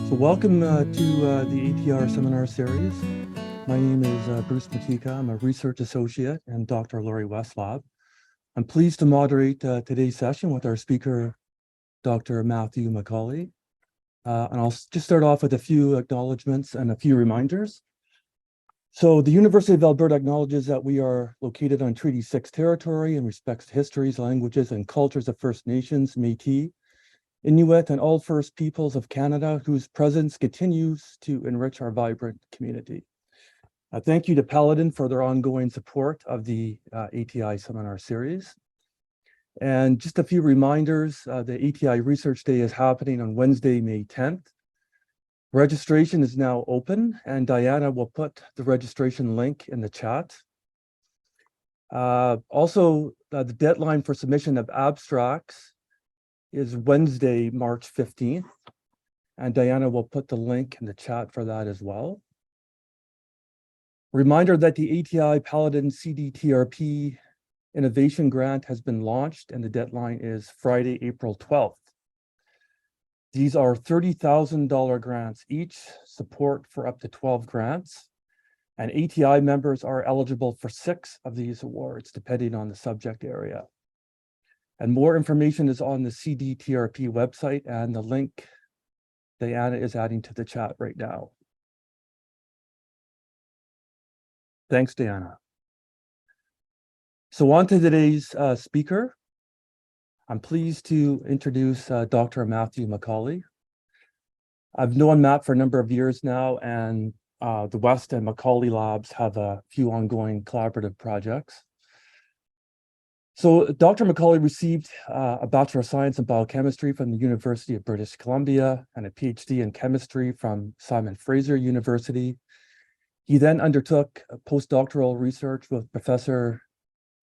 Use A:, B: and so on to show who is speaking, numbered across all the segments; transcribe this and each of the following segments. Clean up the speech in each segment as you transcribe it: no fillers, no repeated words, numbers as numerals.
A: So welcome to the ATR seminar series. My name is Bruce Matika. I'm a research associate in Dr. Laurie West's lab. I'm pleased to moderate today's session with our speaker, Dr. Matthew Macauley. And I'll just start off with a few acknowledgements and a few reminders. So the University of Alberta acknowledges that we are located on Treaty 6 territory and respects histories, languages, and cultures of First Nations, Métis, Inuit, and all First Peoples of Canada, whose presence continues to enrich our vibrant community. Thank you to Paladin for their ongoing support of the ATI seminar series. And just a few reminders, the ATI Research Day is happening on Wednesday, May 10th. Registration is now open, and Diana will put the registration link in the chat. Also, the deadline for submission of abstracts is Wednesday, March 15th, and Diana will put the link in the chat for that as well. Reminder that the ATI Paladin CDTRP Innovation Grant has been launched, and the deadline is Friday, April 12th. These are $30,000 grants each, support for up to 12 grants, and ATI members are eligible for 6 of these awards, depending on the subject area. And more information is on the CDTRP website and the link Diana is adding to the chat right now. Thanks, Diana. So on to today's speaker. I'm pleased to introduce Dr. Matthew Macauley. I've known Matt for a number of years now, and the West and Macauley labs have a few ongoing collaborative projects. So Dr. Macauley received a Bachelor of Science in Biochemistry from the University of British Columbia and a PhD in Chemistry from Simon Fraser University. He then undertook postdoctoral research with Professor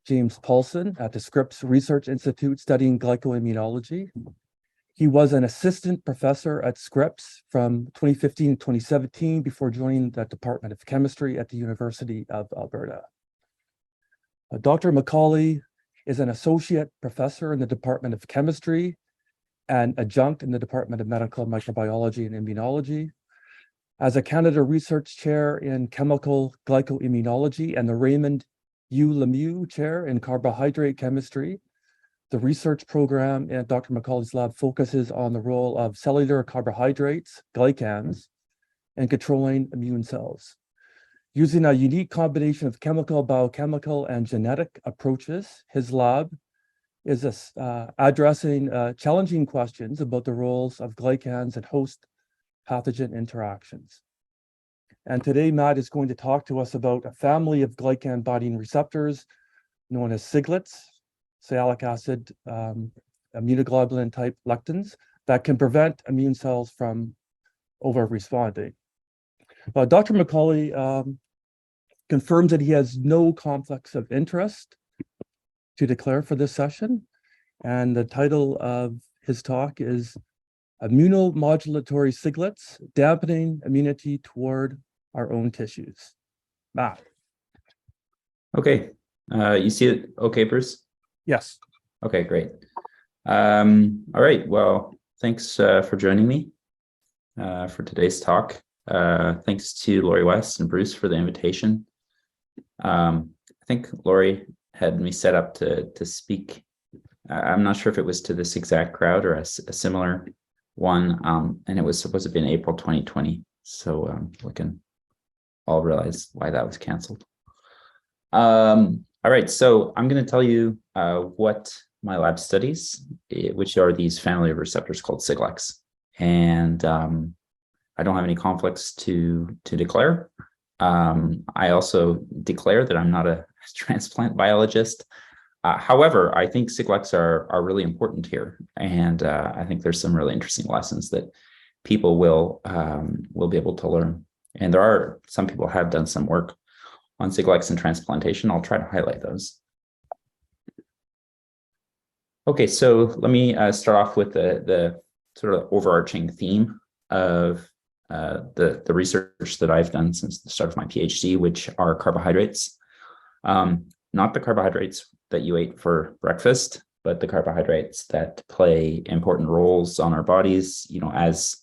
A: James Paulson at the Scripps Research Institute studying glycoimmunology. He was an assistant professor at Scripps from 2015 to 2017 before joining the Department of Chemistry at the University of Alberta. Dr. Macauley is an associate professor in the Department of Chemistry and adjunct in the Department of Medical Microbiology and Immunology. As a Canada Research Chair in Chemical Glycoimmunology and the Raymond U. Lemieux Chair in Carbohydrate Chemistry, the research program at Dr. Macaulay's lab focuses on the role of cellular carbohydrates, glycans, in controlling immune cells. Using a unique combination of chemical, biochemical, and genetic approaches, his lab is addressing challenging questions about the roles of glycans and host pathogen interactions. And today, Matt is going to talk to us about a family of glycan binding receptors known as Siglecs, sialic acid immunoglobulin type lectins, that can prevent immune cells from over-responding. Dr. Macauley confirms that he has no conflicts of interest to declare for this session. And the title of his talk is Immunomodulatory Siglecs, Dampening Immunity Toward Our Own Tissues. Matt.
B: Okay, you see it okay, Bruce?
A: Yes.
B: Okay, great. All right, well, thanks for joining me for today's talk. Thanks to Laurie West and Bruce for the invitation. I think Laurie had me set up to speak. I'm not sure if it was to this exact crowd or a similar one, and it was supposed to be in April 2020. So we can all realize why that was canceled. All right, so I'm going to tell you what my lab studies, which are these family of receptors called Siglecs. And I don't have any conflicts to declare. I also declare that I'm not a transplant biologist. However, I think Siglecs are really important here. And I think there's some really interesting lessons that people will be able to learn. And there are some people have done some work on Siglecs and transplantation. I'll try to highlight those. Okay, so let me start off with the sort of overarching theme of the research that I've done since the start of my PhD, which are carbohydrates. Not the carbohydrates that you ate for breakfast, but the carbohydrates that play important roles on our bodies, you know, as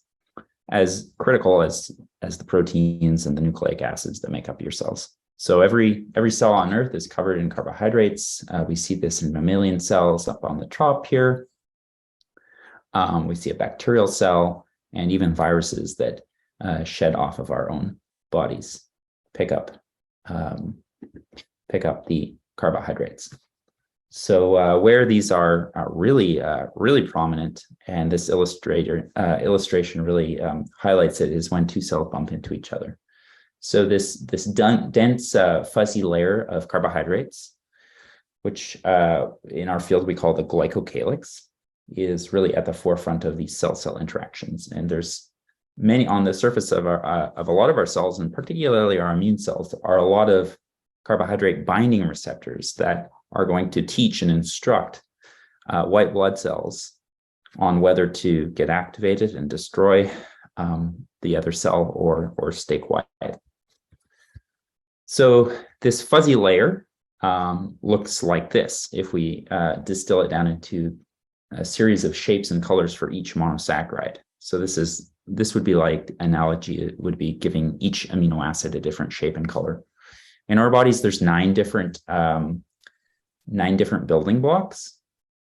B: as critical as the proteins and the nucleic acids that make up your cells. So every cell on Earth is covered in carbohydrates. We see this in mammalian cells up on the top here. We see a bacterial cell and even viruses that shed off of our own bodies pick up the carbohydrates. So where these are really prominent, and this illustration really highlights it, is when two cells bump into each other. So this dense fuzzy layer of carbohydrates, which in our field we call the glycocalyx, is really at the forefront of these cell-cell interactions. And there's many on the surface of a lot of our cells, and particularly our immune cells, are a lot of carbohydrate binding receptors that are going to teach and instruct white blood cells on whether to get activated and destroy the other cell or stay quiet. So this fuzzy layer looks like this if we distill it down into a series of shapes and colors for each monosaccharide. So this would be like analogy. It would be giving each amino acid a different shape and color. In our bodies, there's nine different building blocks,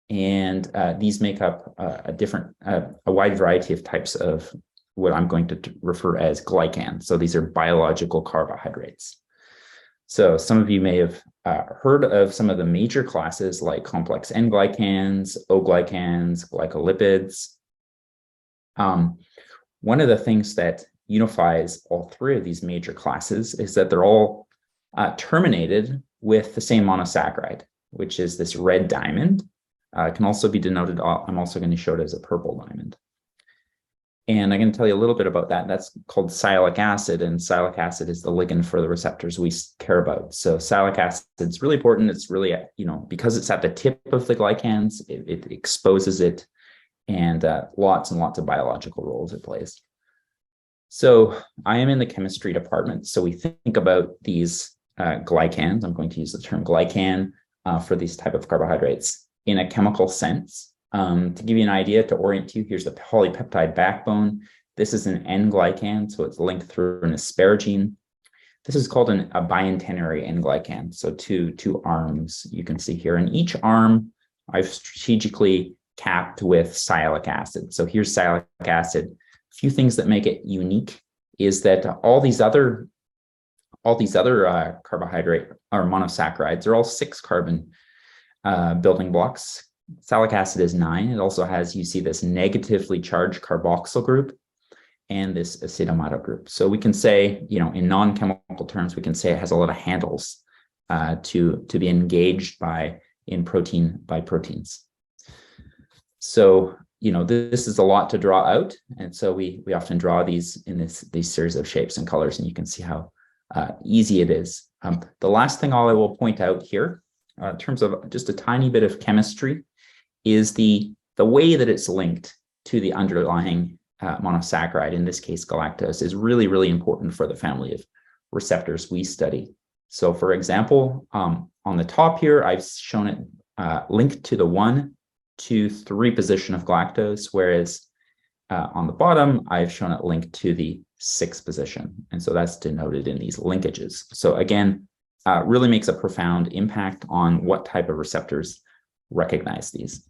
B: and these make up a wide variety of types of what I'm going to refer as glycans. So these are biological carbohydrates. So some of you may have heard of some of the major classes like complex N glycans, O glycans, glycolipids. One of the things that unifies all three of these major classes is that they're all terminated with the same monosaccharide, which is this red diamond. It can also be denoted, I'm also going to show it as a purple diamond. And I'm going to tell you a little bit about that. That's called sialic acid, and sialic acid is the ligand for the receptors we care about. So sialic acid is really important. It's really, because it's at the tip of the glycans, it exposes it, and lots and lots of biological roles it plays. So I am in the chemistry department. So we think about these glycans. I'm going to use the term glycan for these type of carbohydrates in a chemical sense. To give you an idea, to orient you, here's the polypeptide backbone. This is an N-glycan, so it's linked through an asparagine. This is called a biantennary N-glycan, so two arms you can see here. And each arm I've strategically capped with sialic acid. So here's sialic acid. A few things that make it unique is that all these other carbohydrate or monosaccharides are all 6 carbon building blocks. Sialic acid is 9. It also has, you see this negatively charged carboxyl group and this acetomato group. So we can say, in non-chemical terms, we can say it has a lot of handles to be engaged by proteins. So, this is a lot to draw out. And so we often draw these in these series of shapes and colors, and you can see how easy it is. The last thing I will point out here, in terms of just a tiny bit of chemistry, is the way that it's linked to the underlying monosaccharide, in this case galactose, is really, really important for the family of receptors we study. So for example, on the top here, I've shown it linked to the 1, 2, 3 position of galactose, whereas on the bottom, I've shown it linked to the 6th position. And so that's denoted in these linkages. So again, really makes a profound impact on what type of receptors recognize these.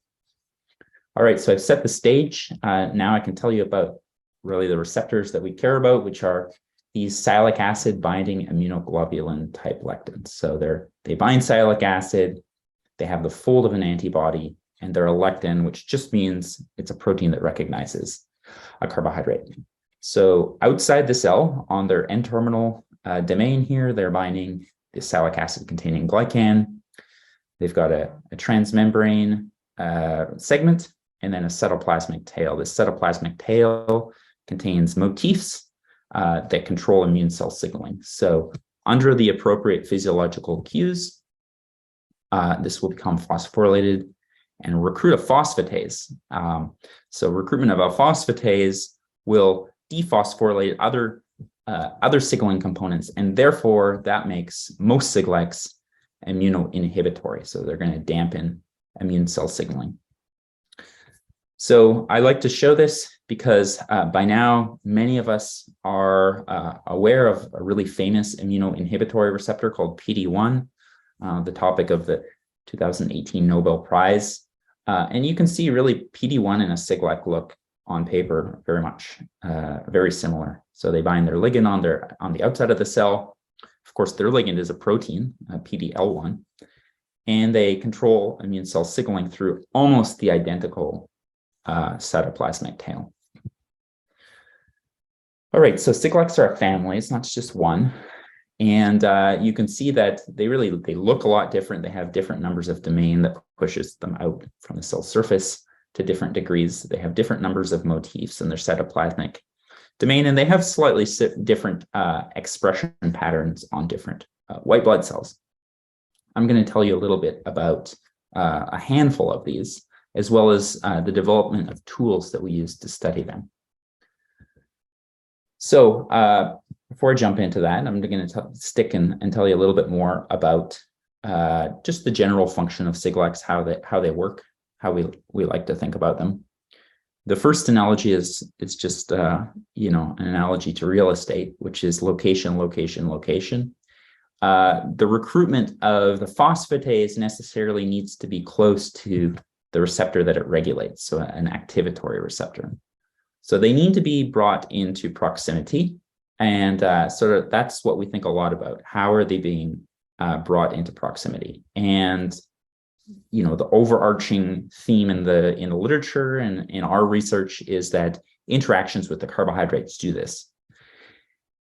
B: All right, so I've set the stage. Now I can tell you about really the receptors that we care about, which are these sialic acid binding immunoglobulin type lectins. So they bind sialic acid, they have the fold of an antibody, and they're a lectin, which just means it's a protein that recognizes a carbohydrate. So outside the cell, on their N-terminal domain here, they're binding the sialic acid containing glycan. They've got a transmembrane segment and then a cytoplasmic tail. This cytoplasmic tail contains motifs that control immune cell signaling. So under the appropriate physiological cues, this will become phosphorylated and recruit a phosphatase. So recruitment of a phosphatase will dephosphorylate other signaling components, and therefore that makes most Siglecs immunoinhibitory. So they're going to dampen immune cell signaling. So I like to show this because by now, many of us are aware of a really famous immunoinhibitory receptor called PD-1, the topic of the 2018 Nobel Prize. And you can see really PD-1 and a Siglec look on paper very much, very similar. So they bind their ligand on the outside of the cell. Of course, their ligand is a protein, PDL1, and they control immune cell signaling through almost the identical cytoplasmic tail. All right, so Siglecs are a family. It's not just one. And you can see that they look a lot different. They have different numbers of domain that pushes them out from the cell surface to different degrees. They have different numbers of motifs in their cytoplasmic domain, and they have slightly different expression patterns on different white blood cells. I'm going to tell you a little bit about a handful of these, as well as the development of tools that we use to study them. So before I jump into that, I'm going to stick and tell you a little bit more about just the general function of Siglecs, how they work, how we like to think about them. The first analogy is just an analogy to real estate, which is location, location, location. The recruitment of the phosphatase necessarily needs to be close to the receptor that it regulates, so an activatory receptor. So they need to be brought into proximity, and sort of that's what we think a lot about. How are they being brought into proximity? And the overarching theme in the literature and in our research is that interactions with the carbohydrates do this.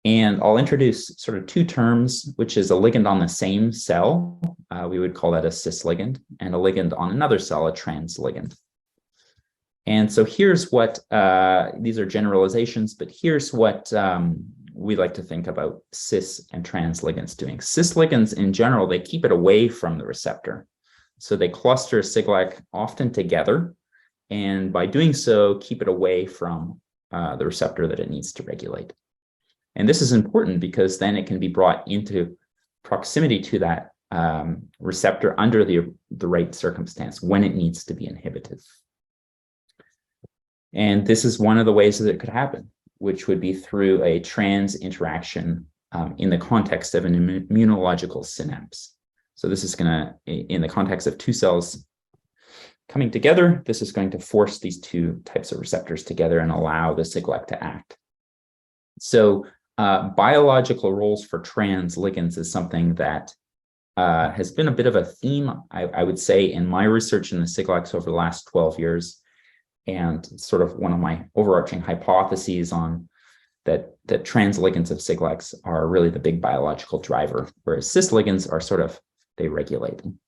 B: And I'll introduce sort of two terms, which is a ligand on the same cell. We would call that a cis ligand, and a ligand on another cell, a trans ligand. And so here's what, these are generalizations, but here's what we like to think about cis and trans ligands doing. Cis ligands in general, they keep it away from the receptor. So they cluster Siglec often together, and by doing so, keep it away from the receptor that it needs to regulate. And this is important because then it can be brought into proximity to that receptor under the right circumstance when it needs to be inhibited. And this is one of the ways that it could happen, which would be through a trans interaction in the context of an immunological synapse. So this is going to, in the context of two cells coming together, this is going to force these two types of receptors together and allow the Siglec to act. So biological roles for trans ligands is something that has been a bit of a theme, I would say, in my research in the Siglecs over the last 12 years. And sort of one of my overarching hypotheses on that trans ligands of Siglecs are really the big biological driver, whereas cis ligands are sort of, they regulate them.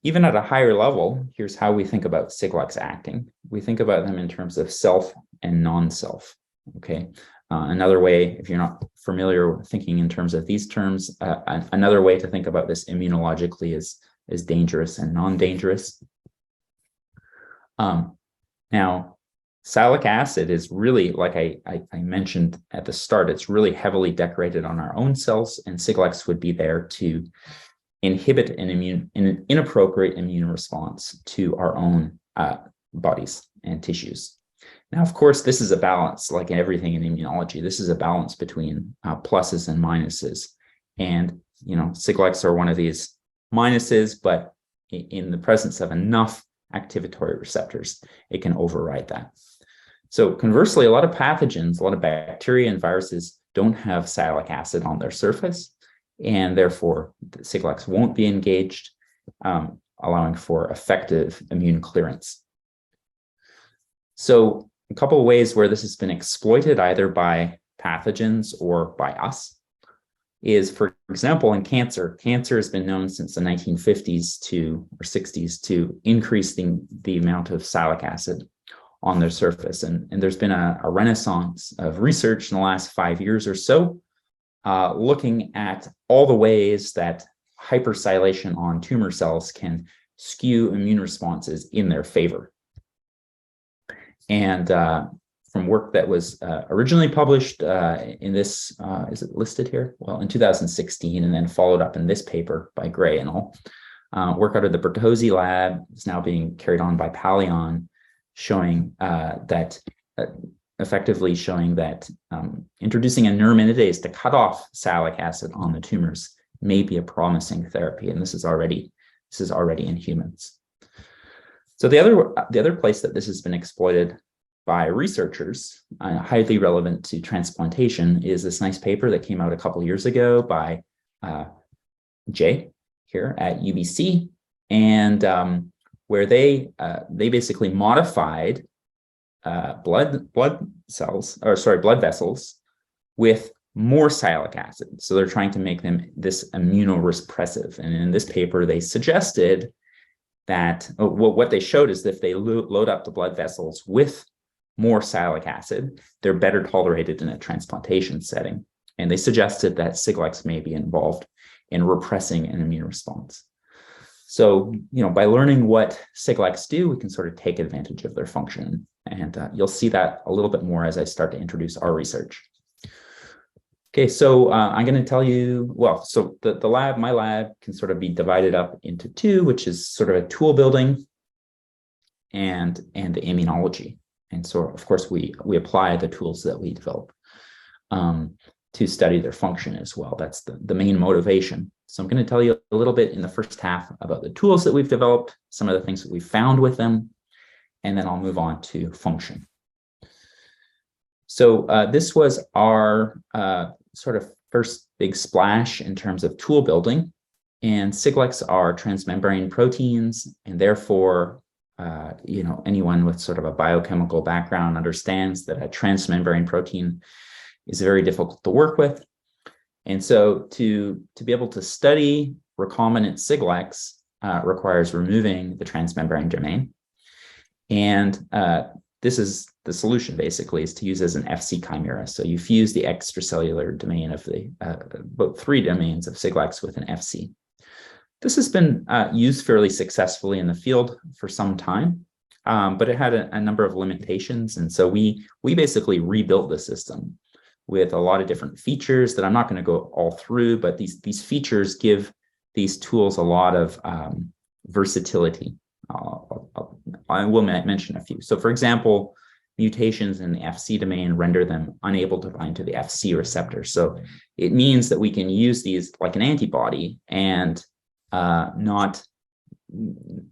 B: Even at a higher level, here's how we think about Siglecs acting. We think about them in terms of self and non-self, okay? Another way, if you're not familiar with thinking in terms of these terms, another way to think about this immunologically is dangerous and non-dangerous. Now, sialic acid is really, like I mentioned at the start, it's really heavily decorated on our own cells, and Siglecs would be there to inhibit an inappropriate immune response to our own bodies and tissues. Now, of course, this is a balance, like everything in immunology. This is a balance between pluses and minuses. And, Siglecs are one of these minuses, but in the presence of enough activatory receptors, it can override that. So conversely, a lot of pathogens, a lot of bacteria and viruses don't have sialic acid on their surface, and therefore the Siglecs won't be engaged, allowing for effective immune clearance. So a couple of ways where this has been exploited either by pathogens or by us is, for example, in cancer. Cancer has been known since the 1950s or 60s to increase the amount of sialic acid on their surface. And there's been a renaissance of research in the last 5 years or so, looking at all the ways that hypersialation on tumor cells can skew immune responses in their favor. And from work that was originally published in this, is it listed here? Well, in 2016, and then followed up in this paper by Gray and all. Work out of the Bertozzi lab is now being carried on by Palion, showing effectively showing that introducing a neuraminidase to cut off sialic acid on the tumors may be a promising therapy, and this is already in humans. So the other place that this has been exploited by researchers, highly relevant to transplantation, is this nice paper that came out a couple years ago by Jay here at UBC, and where they basically modified blood vessels with more sialic acid. So they're trying to make them this immunorepressive. And in this paper, they suggested that what they showed is that if they load up the blood vessels with more sialic acid, they're better tolerated in a transplantation setting. And they suggested that Siglecs may be involved in repressing an immune response. So, by learning what Siglecs do, we can sort of take advantage of their function. And you'll see that a little bit more as I start to introduce our research. Okay, so I'm going to tell you, so my lab can sort of be divided up into two, which is sort of a tool building and the immunology. And so, of course, we apply the tools that we develop to study their function as well. That's the main motivation. So I'm going to tell you a little bit in the first half about the tools that we've developed, some of the things that we've found with them, and then I'll move on to function. So this was our sort of first big splash in terms of tool building. And Siglecs are transmembrane proteins, and therefore, anyone with sort of a biochemical background understands that a transmembrane protein is very difficult to work with. And so to be able to study recombinant Siglecs requires removing the transmembrane domain. And this is the solution, basically, is to use as an FC chimera. So you fuse the extracellular domain of the about 3 domains of Siglecs with an FC. This has been used fairly successfully in the field for some time, but it had a number of limitations. And so we basically rebuilt the system with a lot of different features that I'm not going to go all through, but these features give these tools a lot of versatility. I will mention a few. So, for example, mutations in the FC domain render them unable to bind to the FC receptor. So it means that we can use these like an antibody and not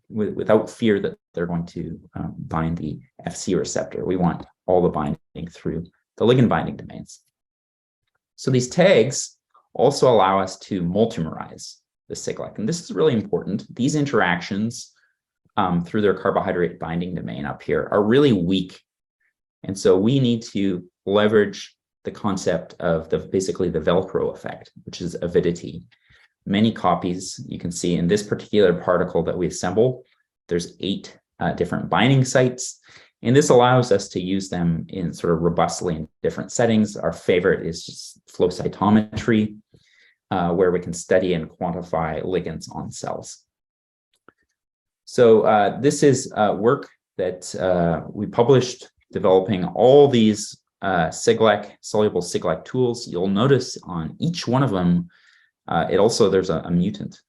B: without fear that they're going to bind the FC receptor. We want all the binding through the ligand binding domains. So these tags also allow us to multimerize the Siglec. And this is really important. These interactions through their carbohydrate binding domain up here are really weak. And so we need to leverage the concept of basically the Velcro effect, which is avidity. Many copies, you can see in this particular particle that we assemble, there's 8 different binding sites. And this allows us to use them in sort of robustly in different settings. Our favorite is just flow cytometry, where we can study and quantify ligands on cells. So this is work that we published developing all these soluble Siglec tools. You'll notice on each one of them, there's a mutant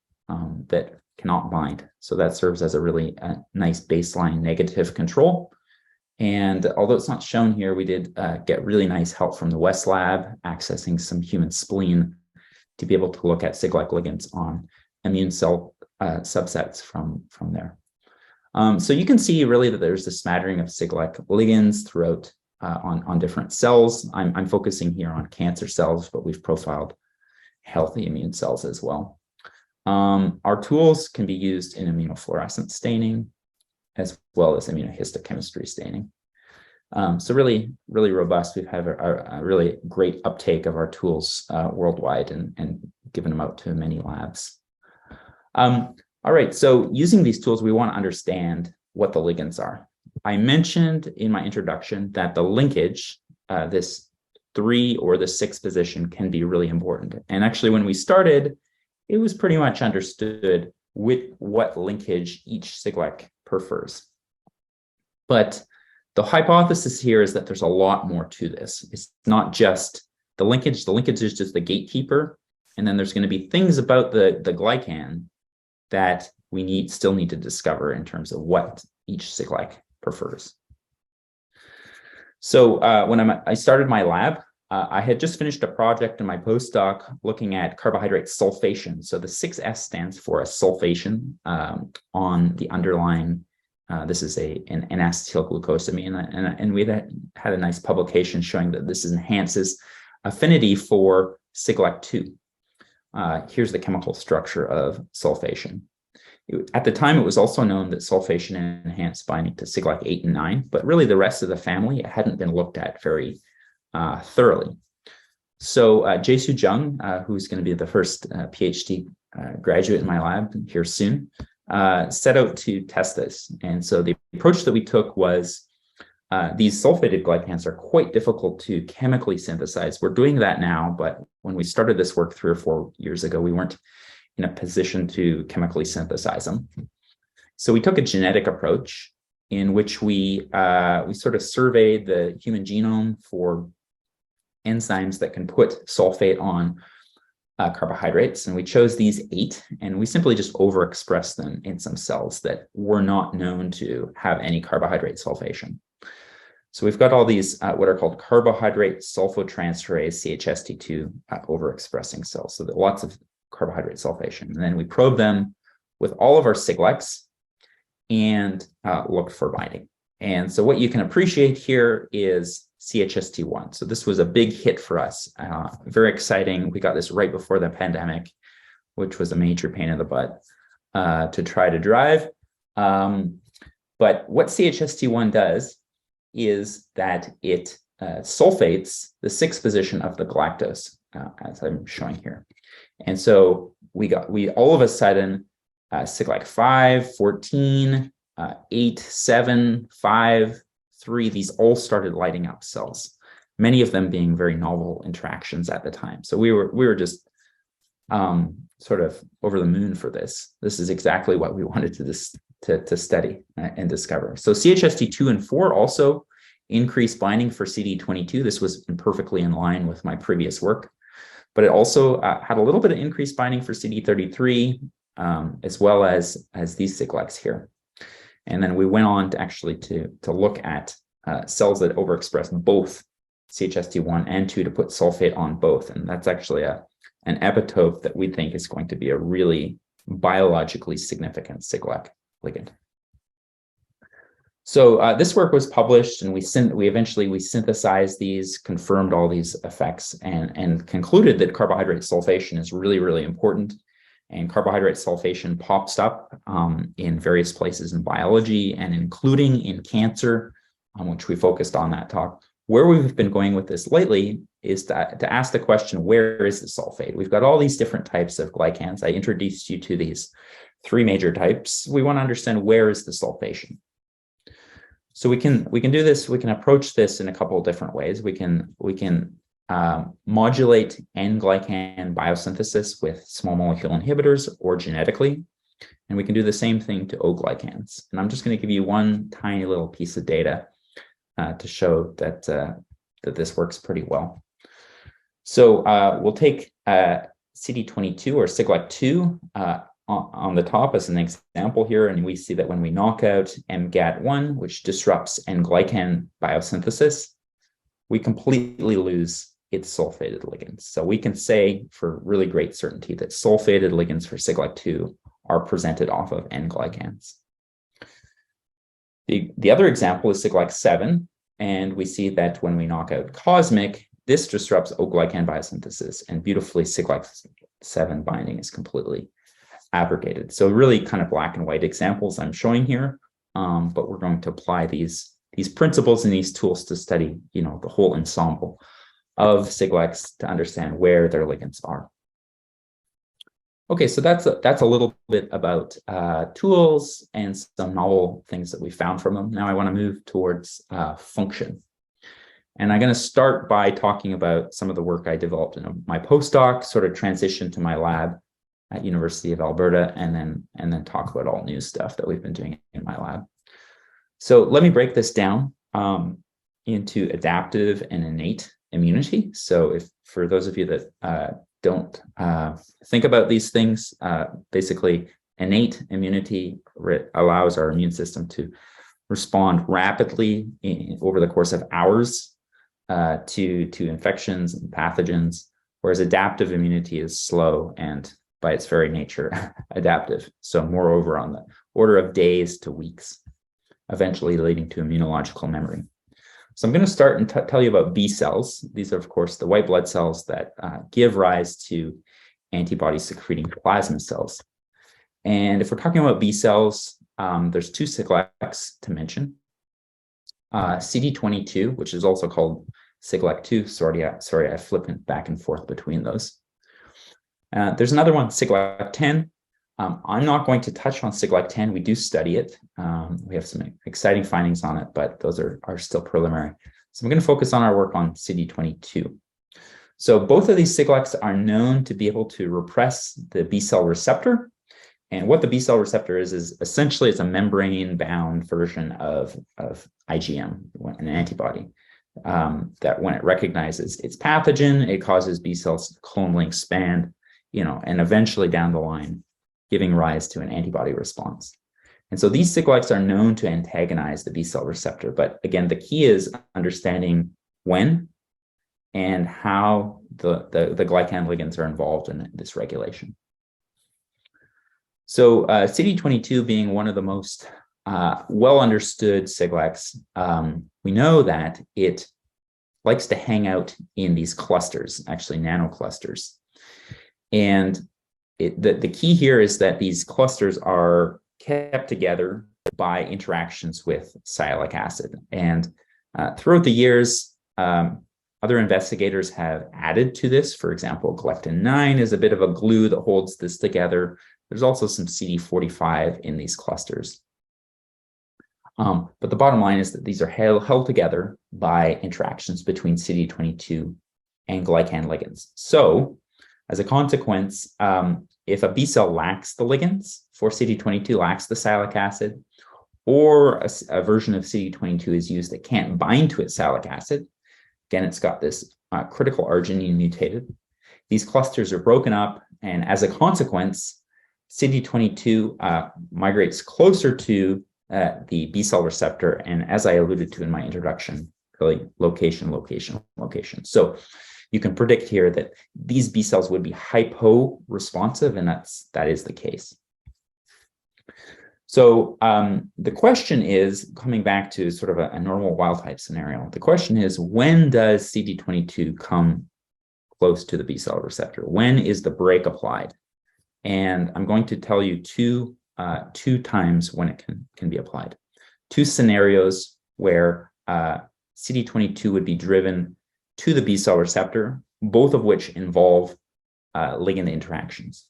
B: that cannot bind. So that serves as a really nice baseline negative control. And although it's not shown here, we did get really nice help from the West Lab, accessing some human spleen to be able to look at Siglec ligands on immune cell subsets from there. So you can see really that there's a smattering of Siglec ligands throughout on different cells. I'm focusing here on cancer cells, but we've profiled healthy immune cells as well. Our tools can be used in immunofluorescence staining, as well as immunohistochemistry staining. So really, really robust. We've had a really great uptake of our tools worldwide and given them out to many labs. All right, so using these tools, we want to understand what the ligands are. I mentioned in my introduction that the linkage, this 3 or the 6 position, can be really important. And actually, when we started, it was pretty much understood with what linkage each Siglec prefers. But the hypothesis here is that there's a lot more to this. It's not just the linkage. The linkage is just the gatekeeper. And then there's going to be things about the glycan that we still need to discover in terms of what each Siglec prefers. So when I started my lab, I had just finished a project in my postdoc looking at carbohydrate sulfation. So the 6S stands for a sulfation on the underlying, this is an N-acetylglucosamine, and we had a nice publication showing that this enhances affinity for Siglec-2. Here's the chemical structure of sulfation. At the time, it was also known that sulfation enhanced binding to Siglec 8 and 9, but really the rest of the family hadn't been looked at very thoroughly. So Jae-Soo Jung, who's going to be the first PhD graduate in my lab here soon, set out to test this. And so the approach that we took was these sulfated glycans are quite difficult to chemically synthesize. We're doing that now, but when we started this work 3 or 4 years ago, we weren't in a position to chemically synthesize them. So we took a genetic approach in which we sort of surveyed the human genome for enzymes that can put sulfate on carbohydrates. And we chose these 8, and we simply just overexpressed them in some cells that were not known to have any carbohydrate sulfation. So we've got all these what are called carbohydrate sulfotransferase CHST2 overexpressing cells. So lots of carbohydrate sulfation. And then we probe them with all of our Siglecs and look for binding. And so what you can appreciate here is CHST1. So this was a big hit for us. Very exciting. We got this right before the pandemic, which was a major pain in the butt to try to drive. But what CHST1 does is that it sulfates the 6th position of the galactose, as I'm showing here. And so we all of a sudden, Siglec 5, 14, 8, 7, 5, 3, these all started lighting up cells, many of them being very novel interactions at the time. So we were just sort of over the moon for this. This is exactly what we wanted to study and discover. So CHST2 and 4 also increased binding for CD22. This was perfectly in line with my previous work, but it also had a little bit of increased binding for CD33, as well as these Siglecs here. And then we went on to actually to look at cells that overexpress both CHST1 and 2 to put sulfate on both. And that's actually an epitope that we think is going to be a really biologically significant Siglec ligand. So this work was published, and we eventually synthesized these, confirmed all these effects, and concluded that carbohydrate sulfation is really, really important. And carbohydrate sulfation pops up in various places in biology, and including in cancer, which we focused on that talk. Where we've been going with this lately is to ask the question, where is the sulfate? We've got all these different types of glycans. I introduced you to these 3 major types. We want to understand, where is the sulfation? So we can do this. We can approach this in a couple of different ways. We can modulate N-glycan biosynthesis with small molecule inhibitors or genetically, and we can do the same thing to O-glycans. And I'm just going to give you one tiny little piece of data to show that this works pretty well. So we'll take CD22 or Siglec-2 on the top as an example here, and we see that when we knock out MGAT1, which disrupts N-glycan biosynthesis, we completely lose its sulfated ligands. So we can say for really great certainty that sulfated ligands for Siglec-2 are presented off of N-glycans. The other example is Siglec-7, and we see that when we knock out cosmic, this disrupts O-glycan biosynthesis, and beautifully Siglec-7 binding is completely abrogated. So really kind of black and white examples I'm showing here, but we're going to apply these principles and these tools to study, the whole ensemble of Siglecs to understand where their ligands are. Okay, so that's a little bit about tools and some novel things that we found from them. Now I want to move towards function. And I'm going to start by talking about some of the work I developed in my postdoc, sort of transition to my lab at University of Alberta, and then talk about all new stuff that we've been doing in my lab. So let me break this down into adaptive and innate immunity. So if for those of you that don't think about these things, basically innate immunity allows our immune system to respond rapidly over the course of hours to infections and pathogens, whereas adaptive immunity is slow and by its very nature adaptive. So moreover, on the order of days to weeks, eventually leading to immunological memory. So I'm going to start and tell you about B cells. These are, of course, the white blood cells that give rise to antibody-secreting plasma cells. And if we're talking about B cells, there's two Siglecs to mention. CD22, which is also called Siglec 2. Sorry, I flip it back and forth between those. There's another one, Siglec 10. I'm not going to touch on Siglec 10. We do study it. We have some exciting findings on it, but those are still preliminary. So I'm going to focus on our work on CD22. So both of these Siglecs are known to be able to repress the B cell receptor. And what the B cell receptor is essentially it's a membrane-bound version of IgM, an antibody, that when it recognizes its pathogen, it causes B cells to clonally expand, and eventually down the line, giving rise to an antibody response. And so these Siglecs are known to antagonize the B cell receptor. But again, the key is understanding when and how the glycan ligands are involved in this regulation. So CD22 being one of the most well understood Siglecs, we know that it likes to hang out in these clusters, actually nanoclusters. And the key here is that these clusters are kept together by interactions with sialic acid. And throughout the years, other investigators have added to this. For example, galectin-9 is a bit of a glue that holds this together. There's also some CD45 in these clusters. But the bottom line is that these are held together by interactions between CD22 and glycan ligands. So, as a consequence, if a B cell lacks the ligands for CD22, lacks the sialic acid, or a version of CD22 is used that can't bind to its sialic acid, again, it's got this critical arginine mutated, these clusters are broken up, and as a consequence, CD22 migrates closer to the B cell receptor, and as I alluded to in my introduction, really location. So you can predict here that these B cells would be hypo-responsive, and that is the case. So the question is, coming back to sort of a normal wild type scenario, the question is, when does CD22 come close to the B cell receptor? When is the brake applied? And I'm going to tell you two times when it can be applied. Two scenarios where CD22 would be driven to the B cell receptor, both of which involve ligand interactions.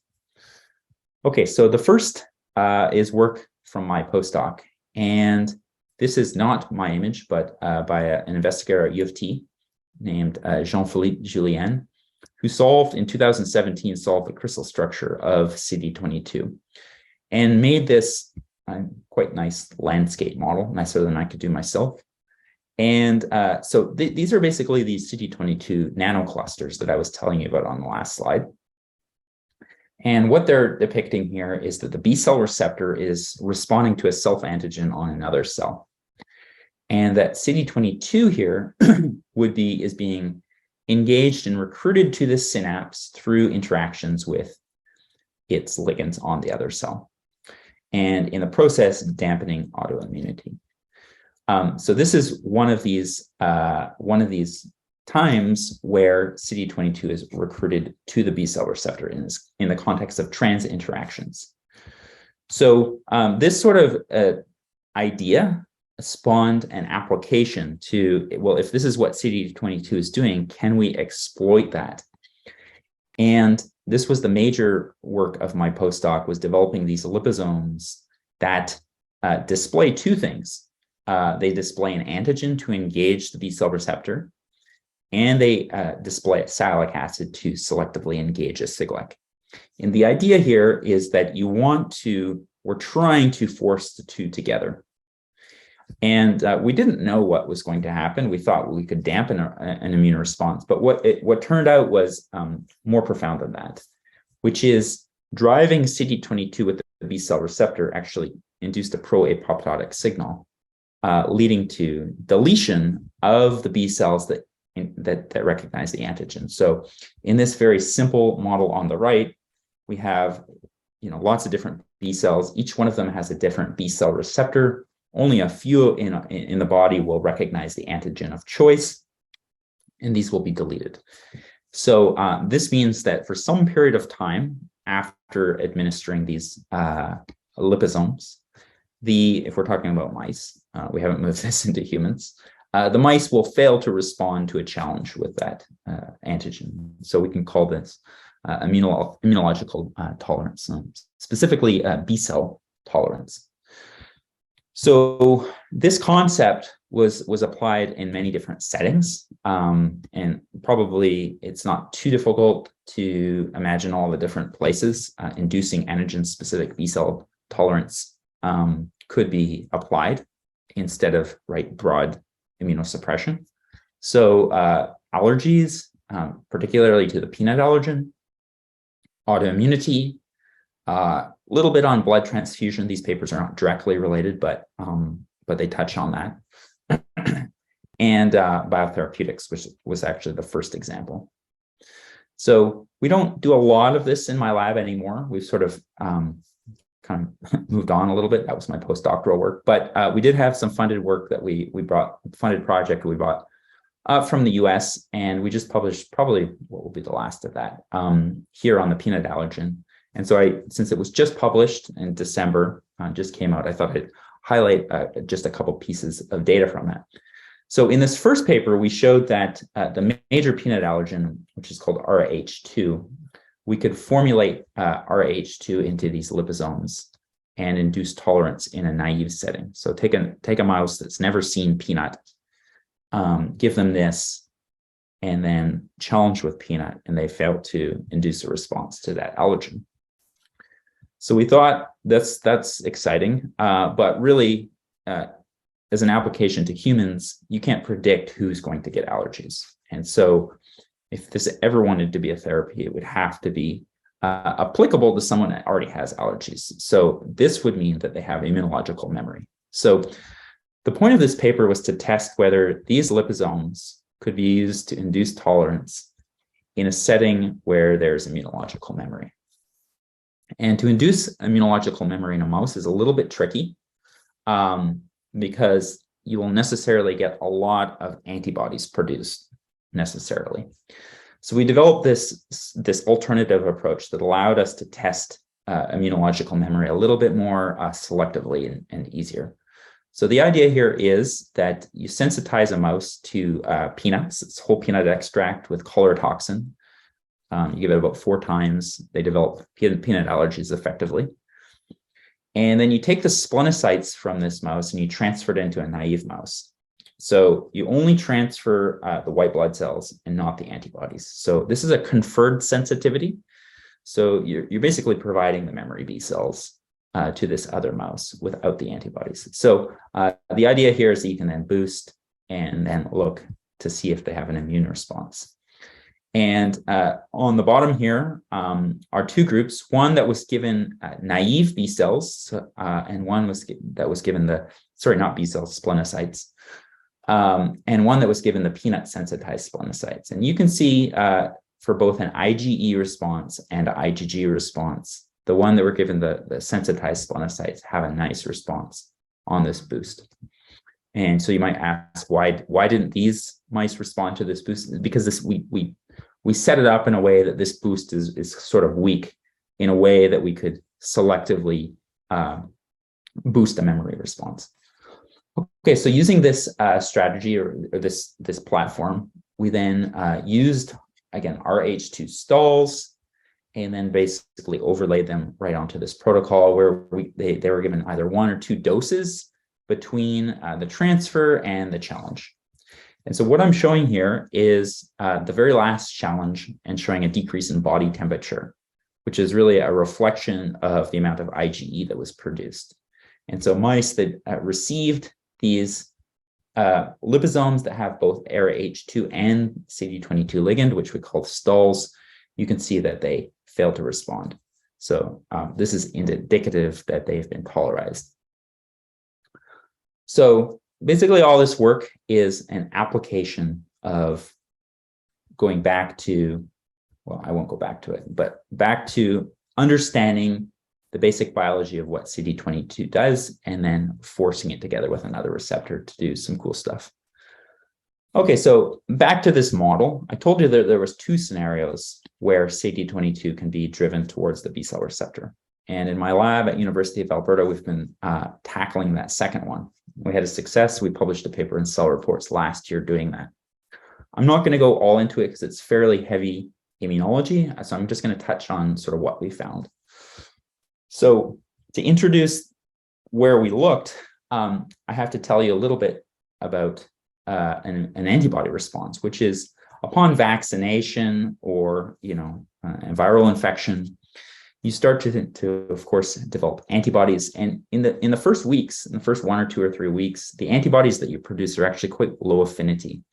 B: Okay, so the first is work from my postdoc, and this is not my image, but by an investigator at U of T named Jean-Philippe Julien, who in 2017, solved the crystal structure of CD22 and made this quite nice landscape model, nicer than I could do myself. And so these are basically these CD22 nanoclusters that I was telling you about on the last slide. And what they're depicting here is that the B cell receptor is responding to a self-antigen on another cell. And that CD22 here is being engaged and recruited to this synapse through interactions with its ligands on the other cell. And in the process, dampening autoimmunity. So this is one of these times where CD22 is recruited to the B cell receptor in the context of trans interactions. So this sort of idea spawned an application to, well, if this is what CD22 is doing, can we exploit that? And this was the major work of my postdoc, was developing these liposomes that display two things. They display an antigen to engage the B cell receptor, and they display a sialic acid to selectively engage a Siglec. And the idea here is that we're trying to force the two together. And we didn't know what was going to happen. We thought we could dampen an immune response, but what turned out was more profound than that, which is driving CD22 with the B cell receptor actually induced a pro-apoptotic signal leading to deletion of the B cells that recognize the antigen. So in this very simple model on the right, we have lots of different B cells. Each one of them has a different B cell receptor. Only a few in the body will recognize the antigen of choice, and these will be deleted. So this means that for some period of time after administering these liposomes, if we're talking about mice, we haven't moved this into humans, the mice will fail to respond to a challenge with that antigen. So we can call this immunological tolerance, specifically B cell tolerance. So this concept was applied in many different settings, and probably it's not too difficult to imagine all the different places inducing antigen-specific B cell tolerance could be applied instead of broad immunosuppression. So allergies, particularly to the peanut allergen, autoimmunity, a little bit on blood transfusion. These papers are not directly related, but they touch on that. And biotherapeutics, which was actually the first example. So we don't do a lot of this in my lab anymore. We've sort of kind of moved on a little bit. That was my postdoctoral work, but we did have some funded work that we brought, funded project we brought from the US, and we just published probably what will be the last of that here on the peanut allergen. And so since it was just published in December, just came out, I thought I'd highlight just a couple pieces of data from that. So in this first paper, we showed that the major peanut allergen, which is called RH2, we could formulate RH2 into these liposomes and induce tolerance in a naive setting. So take a mouse that's never seen peanut, give them this, and then challenge with peanut, and they fail to induce a response to that allergen. So we thought that's exciting, but really, as an application to humans, you can't predict who's going to get allergies. And so if this ever wanted to be a therapy, it would have to be applicable to someone that already has allergies. So this would mean that they have immunological memory. So the point of this paper was to test whether these liposomes could be used to induce tolerance in a setting where there's immunological memory. And to induce immunological memory in a mouse is a little bit tricky because you will necessarily get a lot of antibodies produced necessarily. So we developed this alternative approach that allowed us to test immunological memory a little bit more selectively and easier. So the idea here is that you sensitize a mouse to peanuts. It's whole peanut extract with color toxin. You give it about 4 times. They develop peanut allergies effectively. And then you take the splenocytes from this mouse and you transfer it into a naive mouse. So you only transfer the white blood cells and not the antibodies. So this is a conferred sensitivity. So you're basically providing the memory B cells to this other mouse without the antibodies. So the idea here is that you can then boost and then look to see if they have an immune response. And on the bottom here are 2 groups, one that was given naive B cells and one that was given not B cells, splenocytes, and one that was given the peanut sensitized splenocytes. And you can see for both an IgE response and an IgG response, the one that were given the sensitized splenocytes have a nice response on this boost. And so you might ask, why didn't these mice respond to this boost? Because we set it up in a way that this boost is sort of weak in a way that we could selectively boost a memory response. Okay, so using this strategy or this platform, we then used, again, RH2 stalls, and then basically overlaid them right onto this protocol where they were given either 1 or 2 doses between the transfer and the challenge. And so what I'm showing here is the very last challenge and showing a decrease in body temperature, which is really a reflection of the amount of IgE that was produced. And so mice that received these liposomes that have both RH2 and CD22 ligand, which we call stalls, you can see that they fail to respond. So this is indicative that they've been polarized. So basically all this work is an application of going back to, well, I won't go back to it, but back to understanding the basic biology of what CD22 does, and then forcing it together with another receptor to do some cool stuff. Okay, so back to this model. I told you that there was two scenarios where CD22 can be driven towards the B cell receptor. And in my lab at University of Alberta, we've been tackling that second one. We had a success. We published a paper in Cell Reports last year doing that. I'm not going to go all into it because it's fairly heavy immunology. So I'm just going to touch on sort of what we found. So to introduce where we looked, I have to tell you a little bit about an antibody response, which is upon vaccination or a viral infection, you start to of course develop antibodies. And in the first weeks, in the first 1 or 2 or 3 weeks, the antibodies that you produce are actually quite low affinity.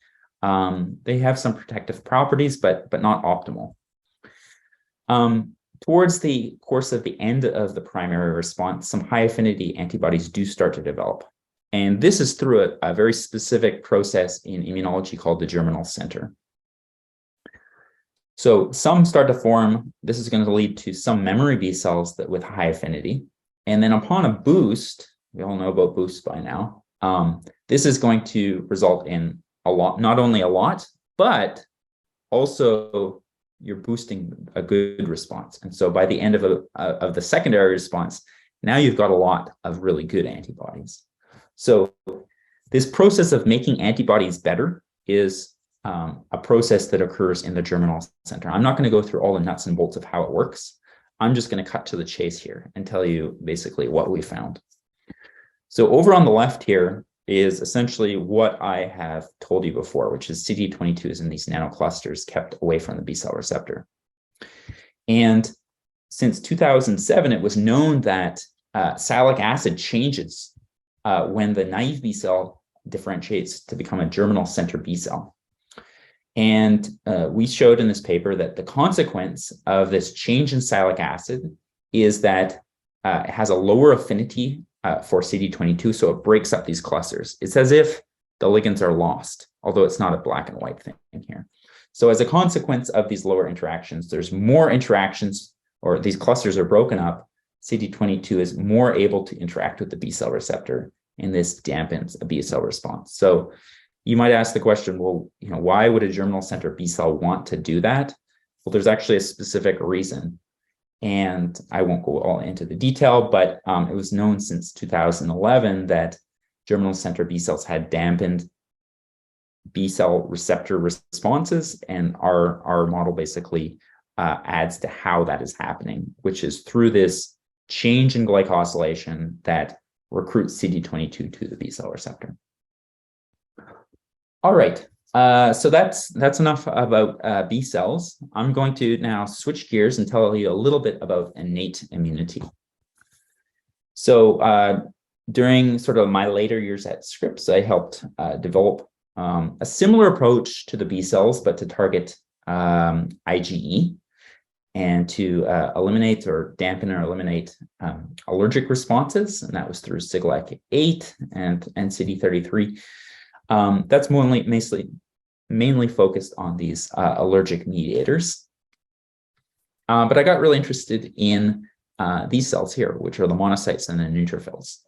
B: They have some protective properties, but not optimal. Towards the course of the end of the primary response, some high affinity antibodies do start to develop. And this is through a very specific process in immunology called the germinal center. So some start to form. This is going to lead to some memory B cells that with high affinity. And then upon a boost, we all know about boosts by now, this is going to result in a lot, not only a lot, but also you're boosting a good response. And so by the end of the secondary response, now you've got a lot of really good antibodies. So this process of making antibodies better is a process that occurs in the germinal center. I'm not going to go through all the nuts and bolts of how it works. I'm just going to cut to the chase here and tell you basically what we found. So over on the left here is essentially what I have told you before, which is CD22 is in these nanoclusters kept away from the B cell receptor. And since 2007, it was known that sialic acid changes when the naive B cell differentiates to become a germinal center B cell. And we showed in this paper that the consequence of this change in sialic acid is that it has a lower affinity for CD22, so it breaks up these clusters. It's as if the ligands are lost, although it's not a black and white thing here. So as a consequence of these lower interactions, there's more interactions, or these clusters are broken up. CD22 is more able to interact with the B cell receptor, and this dampens a B cell response. So you might ask the question, well, why would a germinal center B cell want to do that? Well, there's actually a specific reason. And I won't go all into the detail, but it was known since 2011 that germinal center B cells had dampened B cell receptor responses, and our model basically adds to how that is happening, which is through this change in glycosylation that recruits CD22 to the B cell receptor. All right. So that's enough about B cells. I'm going to now switch gears and tell you a little bit about innate immunity. So during sort of my later years at Scripps, I helped develop a similar approach to the B cells, but to target IgE and to eliminate or dampen or eliminate allergic responses. And that was through Siglec 8 and CD33. That's mainly focused on these allergic mediators. But I got really interested in these cells here, which are the monocytes and the neutrophils.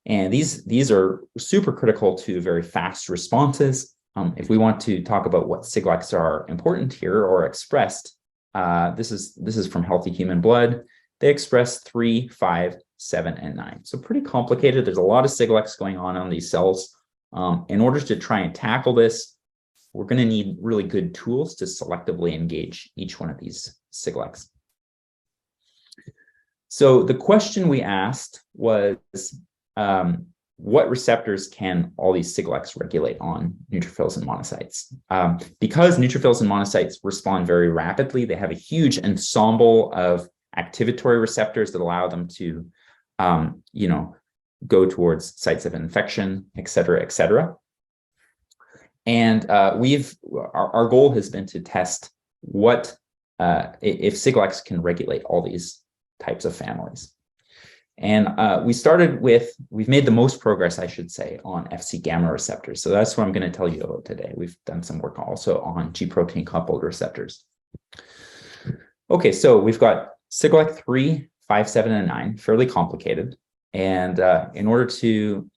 B: And these are super critical to very fast responses. If we want to talk about what Siglecs are important here or expressed, this is from healthy human blood. They express 3, 5, 7, and 9. So pretty complicated. There's a lot of Siglecs going on these cells. In order to try and tackle this, we're going to need really good tools to selectively engage each one of these Siglecs. So the question we asked was, what receptors can all these Siglecs regulate on neutrophils and monocytes? Because neutrophils and monocytes respond very rapidly, they have a huge ensemble of activatory receptors that allow them to, go towards sites of infection, et cetera, et cetera. And our goal has been to test what if Siglecs can regulate all these types of families. And we've made the most progress, I should say, on Fc gamma receptors. So that's what I'm going to tell you about today. We've done some work also on G protein coupled receptors. Okay, so we've got Siglec 3, 5, 7, and 9, fairly complicated. And in order to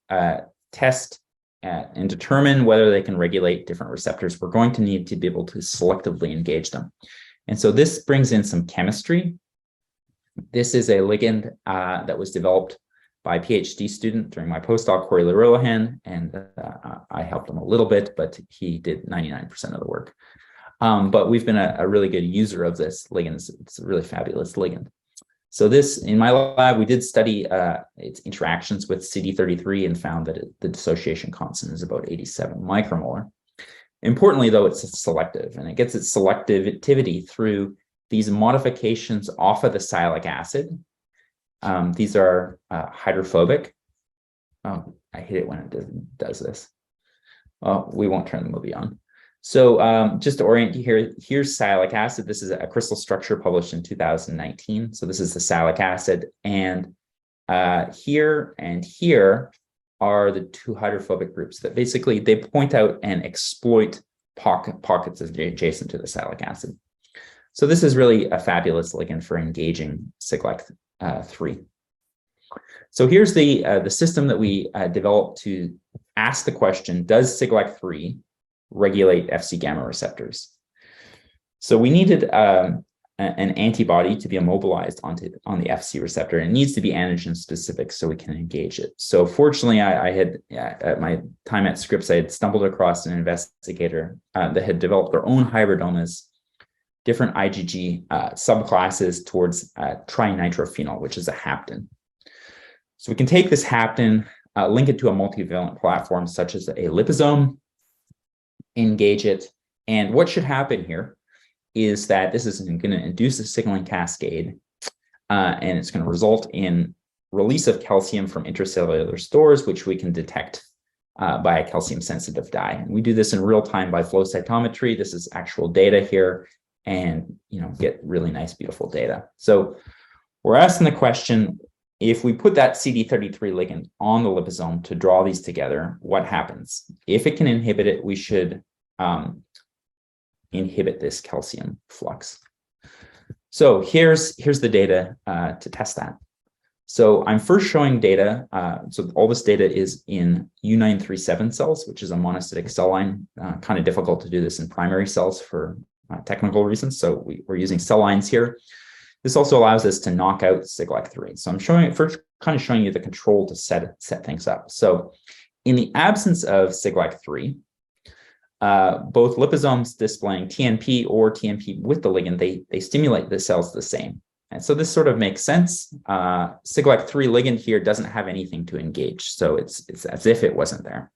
B: test and determine whether they can regulate different receptors, we're going to need to be able to selectively engage them. And so this brings in some chemistry. This is a ligand that was developed by a PhD student during my postdoc, Corey Larillahan, and I helped him a little bit, but he did 99% of the work. But we've been a really good user of this ligand. It's a really fabulous ligand. So this, in my lab, we did study its interactions with CD33 and found that the dissociation constant is about 87 micromolar. Importantly, though, it's selective, and it gets its selectivity through these modifications off of the sialic acid. These are hydrophobic. Oh, I hate it when it does this. Oh, we won't turn the movie on. So just to orient you here, here's sialic acid. This is a crystal structure published in 2019. So this is the sialic acid. And here and here are the two hydrophobic groups that basically they point out and exploit pockets adjacent to the sialic acid. So this is really a fabulous ligand for engaging Siglec 3. So here's the system that we developed to ask the question, does Siglec 3 regulate Fc gamma receptors? So we needed an antibody to be immobilized on the Fc receptor, and it needs to be antigen specific so we can engage it. So fortunately, I had, at my time at Scripps, I had stumbled across an investigator that had developed their own hybridomas, different IgG subclasses towards trinitrophenol, which is a hapten. So we can take this hapten, link it to a multivalent platform such as a liposome, engage it. And what should happen here is that this is going to induce a signaling cascade, and it's going to result in release of calcium from intracellular stores, which we can detect by a calcium-sensitive dye. And we do this in real time by flow cytometry. This is actual data here, and get really nice, beautiful data. So we're asking the question, if we put that CD33 ligand on the liposome to draw these together, what happens? If it can inhibit it, we should inhibit this calcium flux. So here's the data to test that. So I'm first showing data. So all this data is in U937 cells, which is a monocytic cell line. Kind of difficult to do this in primary cells for technical reasons. So we're using cell lines here. This also allows us to knock out Siglec 3. So I'm showing you the control to set things up. So in the absence of Siglec 3, both liposomes displaying TNP or TNP with the ligand, they stimulate the cells the same. And so this sort of makes sense. Siglec 3 ligand here doesn't have anything to engage. So it's as if it wasn't there.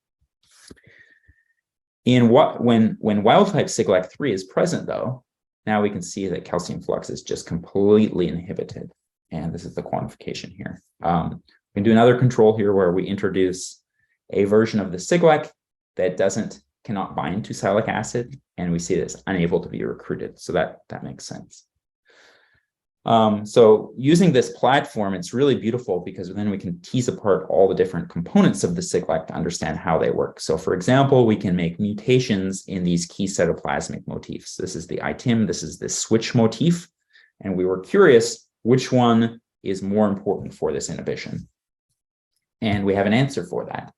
B: When wild type Siglec 3 is present, though, now we can see that calcium flux is just completely inhibited. And this is the quantification here. We can do another control here where we introduce a version of the Siglec that cannot bind to sialic acid, and we see that it's unable to be recruited. So that makes sense. So using this platform, it's really beautiful because then we can tease apart all the different components of the Siglec to understand how they work. So for example, we can make mutations in these key cytoplasmic motifs. This is the ITIM, this is the switch motif. And we were curious which one is more important for this inhibition. And we have an answer for that.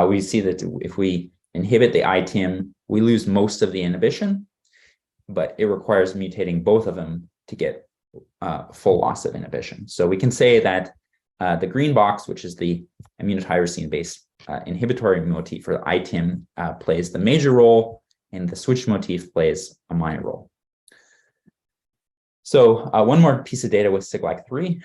B: We see that if we inhibit the ITIM, we lose most of the inhibition, but it requires mutating both of them to get full loss of inhibition. So we can say that the green box, which is the immunotyrosine-based inhibitory motif for the ITIM, plays the major role, and the switch motif plays a minor role. So one more piece of data with Siglec 3,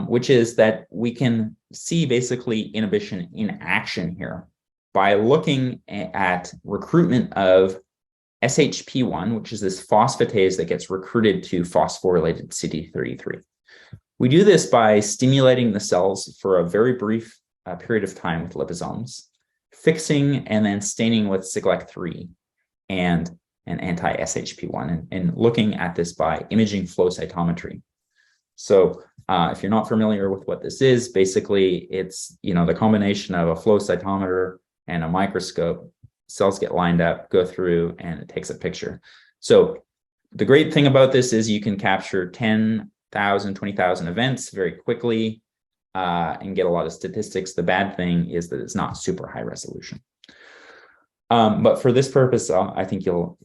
B: which is that we can see basically inhibition in action here by looking at recruitment of SHP1, which is this phosphatase that gets recruited to phosphorylated CD33. We do this by stimulating the cells for a very brief period of time with liposomes, fixing and then staining with Siglec 3 and an anti-SHP1, and looking at this by imaging flow cytometry. So if you're not familiar with what this is, basically it's, the combination of a flow cytometer and a microscope. Cells get lined up, go through, and it takes a picture. So the great thing about this is you can capture 10,000, 20,000 events very quickly and get a lot of statistics. The bad thing is that it's not super high resolution. But for this purpose, I think you'll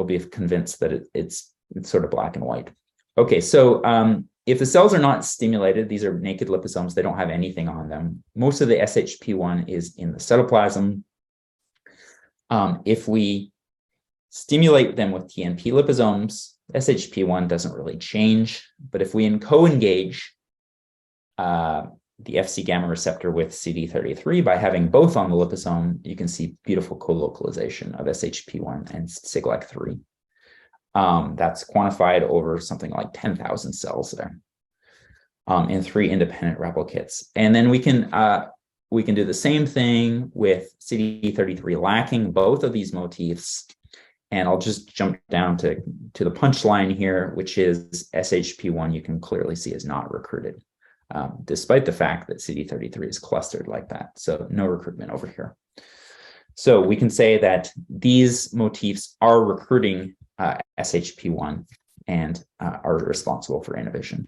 B: be convinced that it's sort of black and white. Okay, so if the cells are not stimulated, these are naked liposomes, they don't have anything on them. Most of the SHP1 is in the cytoplasm. If we stimulate them with TNP liposomes, SHP1 doesn't really change. But if we co-engage the Fc gamma receptor with CD33 by having both on the liposome, you can see beautiful co-localization of SHP1 and Siglec3. That's quantified over something like 10,000 cells there in 3 independent replicates. And then we can do the same thing with CD33 lacking both of these motifs. And I'll just jump down to the punchline here, which is SHP1 you can clearly see is not recruited, despite the fact that CD33 is clustered like that. So no recruitment over here. So we can say that these motifs are recruiting SHP1 and are responsible for inhibition.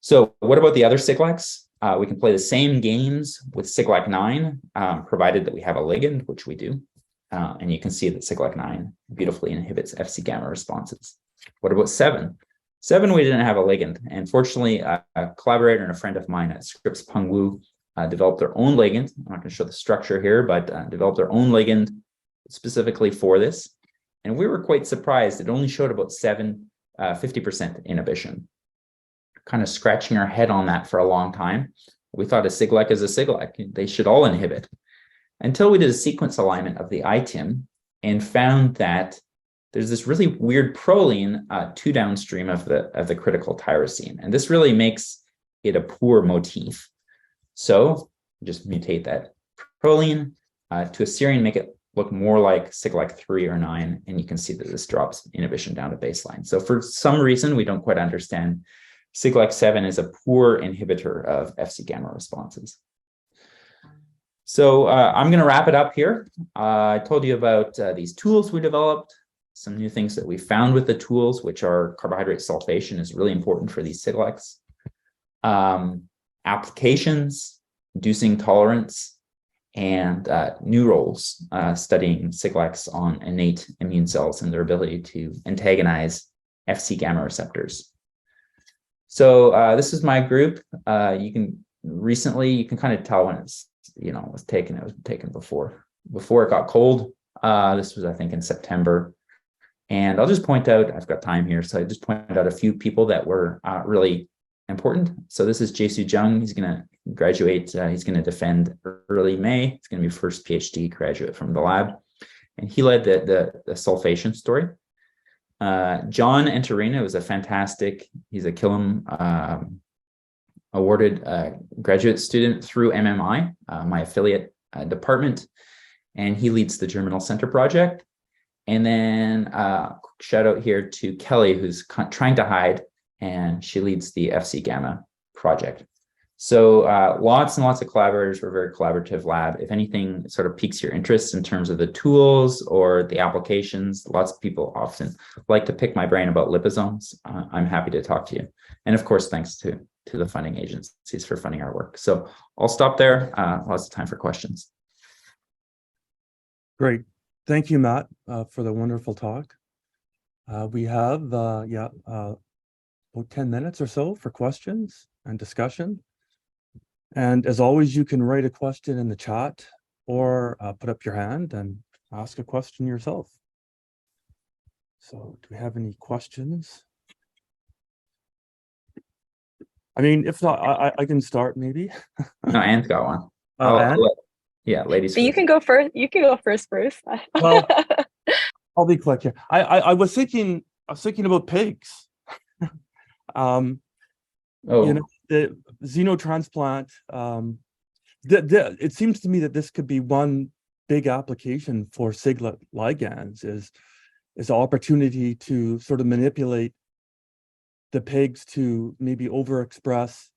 B: So what about the other Siglecs? We can play the same games with Siglec9, provided that we have a ligand, which we do. And you can see that Siglec9 beautifully inhibits Fc gamma responses. What about 7? 7, we didn't have a ligand. And fortunately, a collaborator and a friend of mine at Scripps Pengwu developed their own ligand. I'm not going to show the structure here, but developed their own ligand specifically for this. And we were quite surprised. It only showed about 50% inhibition. Kind of scratching our head on that for a long time. We thought a Siglec is a Siglec. They should all inhibit. Until we did a sequence alignment of the ITIM and found that there's this really weird proline 2 downstream of the critical tyrosine. And this really makes it a poor motif. So just mutate that proline to a serine, make it look more like Siglec 3 or 9, and you can see that this drops inhibition down to baseline. So for some reason, we don't quite understand, Siglec 7 is a poor inhibitor of Fc gamma responses. So I'm going to wrap it up here. I told you about these tools we developed, some new things that we found with the tools, which are carbohydrate sulfation is really important for these Siglecs. Applications, inducing tolerance, and new roles, studying Siglecs on innate immune cells and their ability to antagonize Fc gamma receptors. So this is my group. You can kind of tell when it's, it was taken before it got cold. This was, I think, in September. And I'll just point out, I've got time here, so I just point out a few people that were really important. So this is Jae-Soo Jung. He's going to graduate. He's going to defend early May. He's going to be first PhD graduate from the lab. And he led the sulfation story. John Enterina was he's a Killam awarded graduate student through MMI, my affiliate department. And he leads the Germinal Center project. And then shout out here to Kelly, who's trying to hide, and she leads the Fc gamma project. So lots and lots of collaborators. We're a very collaborative lab. If anything sort of piques your interest in terms of the tools or the applications, lots of people often like to pick my brain about liposomes. I'm happy to talk to you. And of course, thanks to the funding agencies for funding our work. So I'll stop there. Lots of time for questions.
A: Great. Thank you, Matt, for the wonderful talk. We have about 10 minutes or so for questions and discussion. And as always, you can write a question in the chat or put up your hand and ask a question yourself. So do we have any questions? I mean, if not, I can start maybe.
B: No, Anne's got one. Yeah, ladies
C: So
B: first.
C: you can go first. You can go first, Bruce.
A: Well, I'll be quick here. I was thinking about pigs. The xenotransplant. It seems to me that this could be one big application for Siglec ligands is the opportunity to sort of manipulate the pigs to maybe overexpress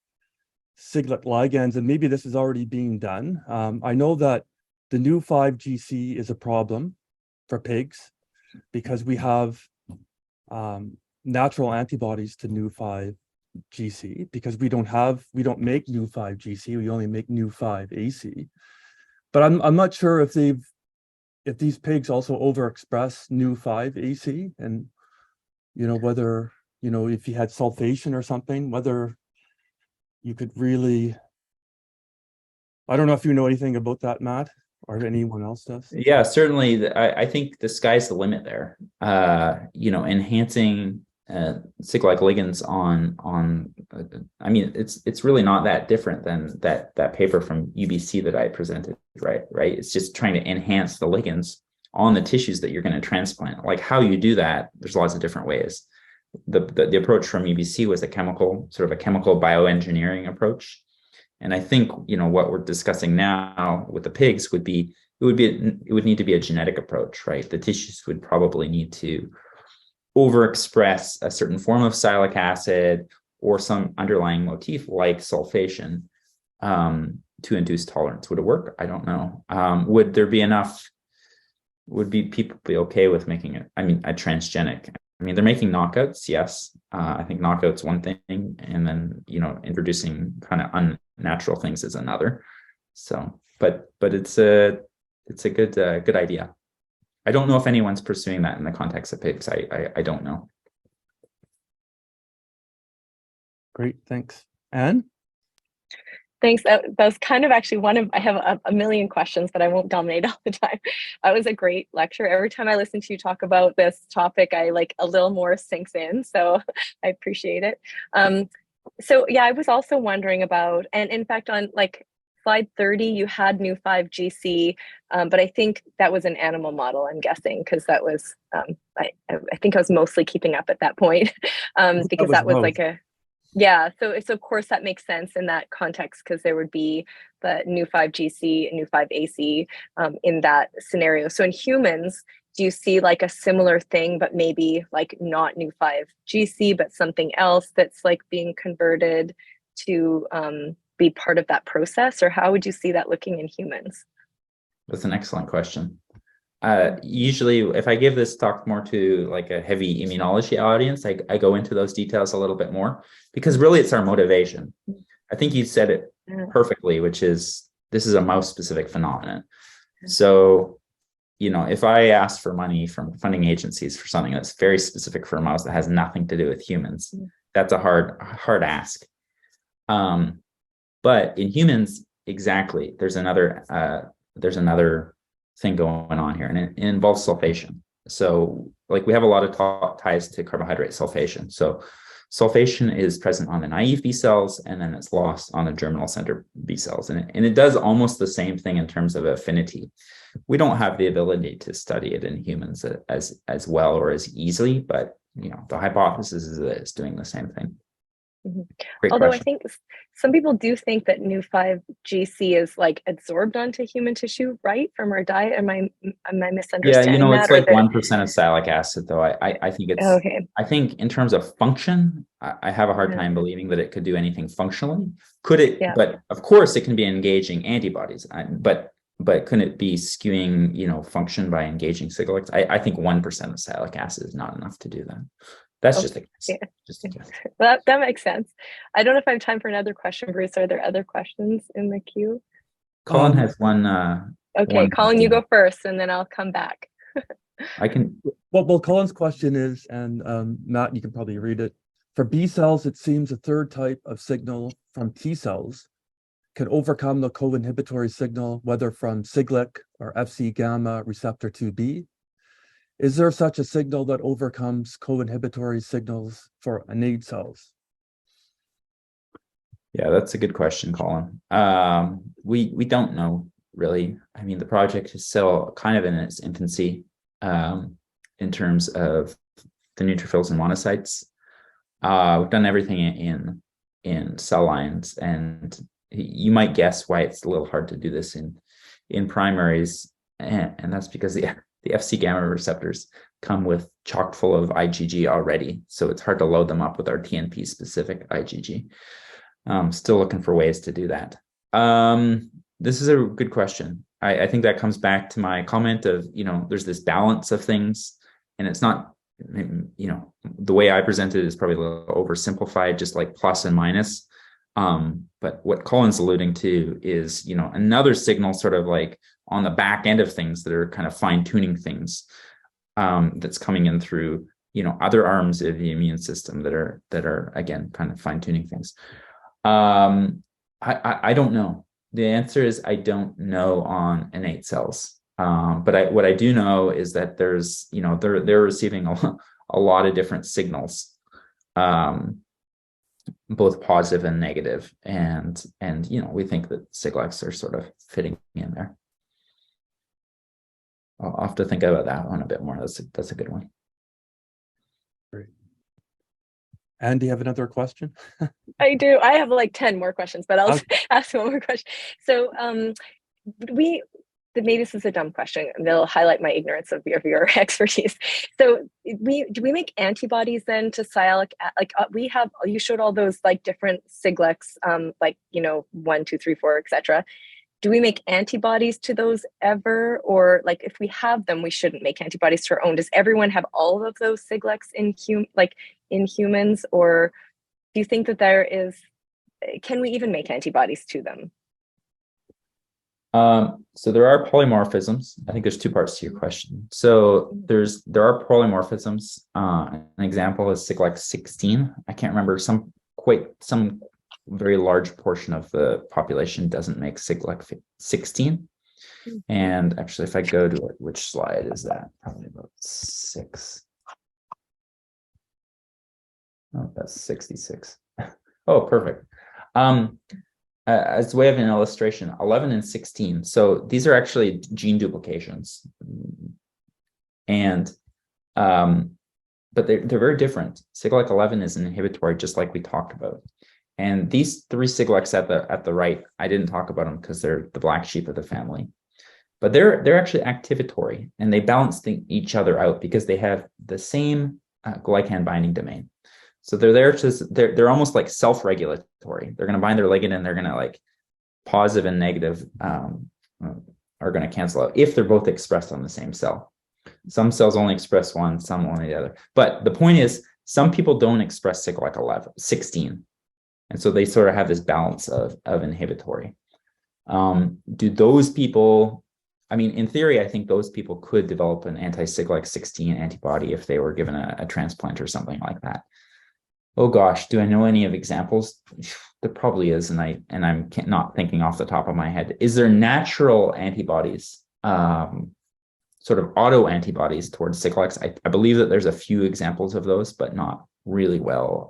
A: Siglec ligands, and maybe this is already being done. I know that the new 5GC is a problem for pigs because we have natural antibodies to new 5GC because we don't make new 5GC, we only make new 5AC. But I'm not sure if these pigs also overexpress new 5AC, and whether if you had sulfation or something, whether you could really, I don't know if you know anything about that, Matt, or anyone else does.
B: Yeah, certainly. I think the sky's the limit there. Enhancing Siglec ligands on I mean, it's really not that different than that paper from UBC that I presented, right? It's just trying to enhance the ligands on the tissues that you're going to transplant. Like how you do that, there's lots of different ways. The approach from UBC was a chemical bioengineering approach. And I think, what we're discussing now with the pigs would need to be a genetic approach, right? The tissues would probably need to overexpress a certain form of sialic acid or some underlying motif like sulfation to induce tolerance. Would it work? I don't know. Would there be enough? Would people be okay with making it? I mean, a transgenic. I mean, they're making knockouts, yes. I think knockouts one thing, and then introducing kind of unnatural things is another. So, but it's a good idea. I don't know if anyone's pursuing that in the context of pigs. I don't know.
A: Great, thanks. Anne?
C: Thanks. That was kind of actually I have a million questions, but I won't dominate all the time. That was a great lecture. Every time I listen to you talk about this topic, I like a little more sinks in. So I appreciate it. So yeah, I was also wondering about, and in fact, on like slide 30, you had new 5GC, but I think that was an animal model, I'm guessing, because that was, I think I was mostly keeping up at that point, because that was like yeah, so of course that makes sense in that context because there would be the new 5GC and new 5AC in that scenario. So in humans, do you see like a similar thing, but maybe like not new 5GC, but something else that's like being converted to be part of that process? Or how would you see that looking in humans?
B: That's an excellent question. Usually, if I give this talk more to like a heavy immunology audience, I go into those details a little bit more because really it's our motivation. I think you said it perfectly, which is this is a mouse-specific phenomenon. So, if I ask for money from funding agencies for something that's very specific for a mouse that has nothing to do with humans, that's a hard ask. But in humans, exactly, there's another thing going on here, and it involves sulfation. So like we have a lot of ties to carbohydrate sulfation. So sulfation is present on the naive B cells, and then it's lost on the germinal center B cells. And it does almost the same thing in terms of affinity. We don't have the ability to study it in humans as well or as easily, but the hypothesis is that it's doing the same thing.
C: Mm-hmm. Although question. I think some people do think that new 5GC is like absorbed onto human tissue, right, from our diet. Am I misunderstanding?
B: Yeah, it's like 1% of sialic acid, though. I think it's
C: okay.
B: I think in terms of function, I have a hard time believing that it could do anything functionally. Could it? Yeah. But of course, it can be engaging antibodies. But couldn't it be skewing function by engaging Siglecs? I think 1% of sialic acid is not enough to do that. That's just a guess. Yeah. Just a guess.
C: That makes sense. I don't know if I have time for another question, Bruce. Are there other questions in the queue?
B: Colin has one.
C: Okay, Colin, you go first, and then I'll come back.
B: I can.
A: Well, Colin's question is, and Matt, you can probably read it. For B cells, it seems a third type of signal from T cells can overcome the co-inhibitory signal, whether from Siglec or Fc gamma receptor 2b. Is there such a signal that overcomes co-inhibitory signals for innate cells?
B: Yeah, that's a good question, Colin. We don't know, really. I mean, the project is still kind of in its infancy in terms of the neutrophils and monocytes. We've done everything in cell lines, and you might guess why it's a little hard to do this in primaries, and that's because the FC gamma receptors come with chock full of IgG already. So it's hard to load them up with our TNP specific IgG. Still looking for ways to do that. This is a good question. I think that comes back to my comment of, there's this balance of things, and it's not, the way I present it is probably a little oversimplified, just like plus and minus. But what Colin's alluding to is, another signal sort of like on the back end of things that are kind of fine tuning things, that's coming in through, other arms of the immune system that are again, kind of fine tuning things. I don't know. The answer is I don't know on innate cells. But what I do know is that there's, they're receiving a lot of different signals, both positive and negative. And we think that Siglecs are sort of fitting in there. I'll have to think about that one a bit more. That's a good one.
A: Great. Andy, you have another question?
C: I do. I have like 10 more questions, but I'll ask one more question. So maybe this is a dumb question, and they'll highlight my ignorance of your expertise. So do we make antibodies then to sialic? Like you showed all those like different Siglecs, 1, 2, 3, 4, etc. Do we make antibodies to those ever? Or like if we have them, we shouldn't make antibodies to our own? Does everyone have all of those Siglecs in humans? Or do you think that can we even make antibodies to them?
B: So there are polymorphisms. I think there's two parts to your question. So there are polymorphisms. An example is Siglec 16. I can't remember, some very large portion of the population doesn't make Siglec 16. And actually, if I go to it, which slide is that? Probably about 6. Oh, that's 66. Oh, perfect. As a way of an illustration, 11 and 16. So these are actually gene duplications. And, but they're very different. Siglec 11 is an inhibitory, just like we talked about. And these 3 Siglecs at the right, I didn't talk about them because they're the black sheep of the family. But they're actually activatory, and they balance each other out because they have the same glycan binding domain. So they're almost like self-regulatory. They're going to bind their ligand, and they're going to like positive and negative are going to cancel out if they're both expressed on the same cell. Some cells only express one, some only the other. But the point is, some people don't express Siglec 16. And so they sort of have this balance of inhibitory. Do those people, in theory, I think those people could develop an anti-Siglec 16 antibody if they were given a transplant or something like that. Oh gosh, do I know any of examples? There probably is, and I'm not thinking off the top of my head. Is there natural antibodies, sort of auto antibodies towards Siglecs? I believe that there's a few examples of those, but not really well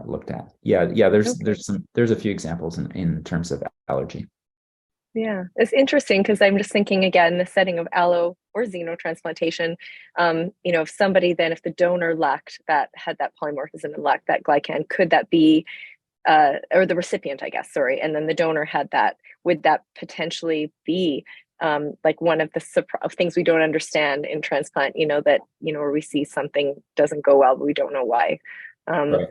B: looked at. Yeah. There's a few examples in terms of allergy.
C: Yeah, it's interesting because I'm just thinking again, the setting of allo or xenotransplantation, if the donor had that polymorphism and lacked that glycan, could that be, or the recipient, I guess, sorry, and then the donor had that, would that potentially be like one of the things we don't understand in transplant, where we see something doesn't go well, but we don't know why.
B: Right.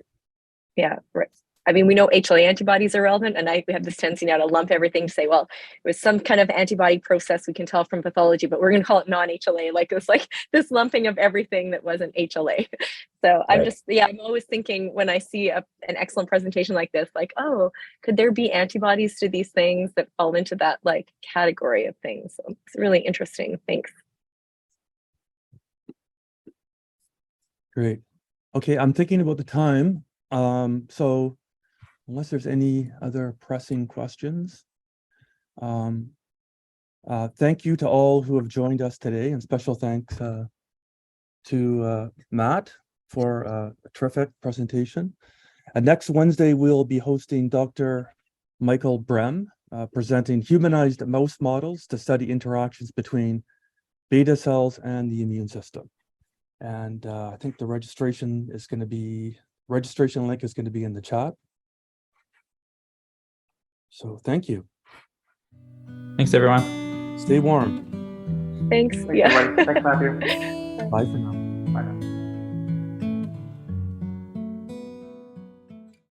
C: Yeah, right. We know HLA antibodies are relevant, and we have this tendency now to lump everything to say, well, it was some kind of antibody process we can tell from pathology, but we're going to call it non-HLA, like this lumping of everything that wasn't HLA. So right. I'm always thinking when I see an excellent presentation like this, like, oh, could there be antibodies to these things that fall into that like category of things? So it's really interesting. Thanks.
A: Great. Okay, I'm thinking about the time. So unless there's any other pressing questions, thank you to all who have joined us today, and special thanks to Matt for a terrific presentation. Next Wednesday, we'll be hosting Dr. Michael Brem, presenting humanized mouse models to study interactions between beta cells and the immune system. And I think the registration link is going to be in the chat. So thank you.
B: Thanks, everyone.
A: Stay warm.
C: Thanks.
D: Thanks,
C: Yeah.
D: everyone. Thanks, Matthew.
A: Bye for now.
D: Bye now.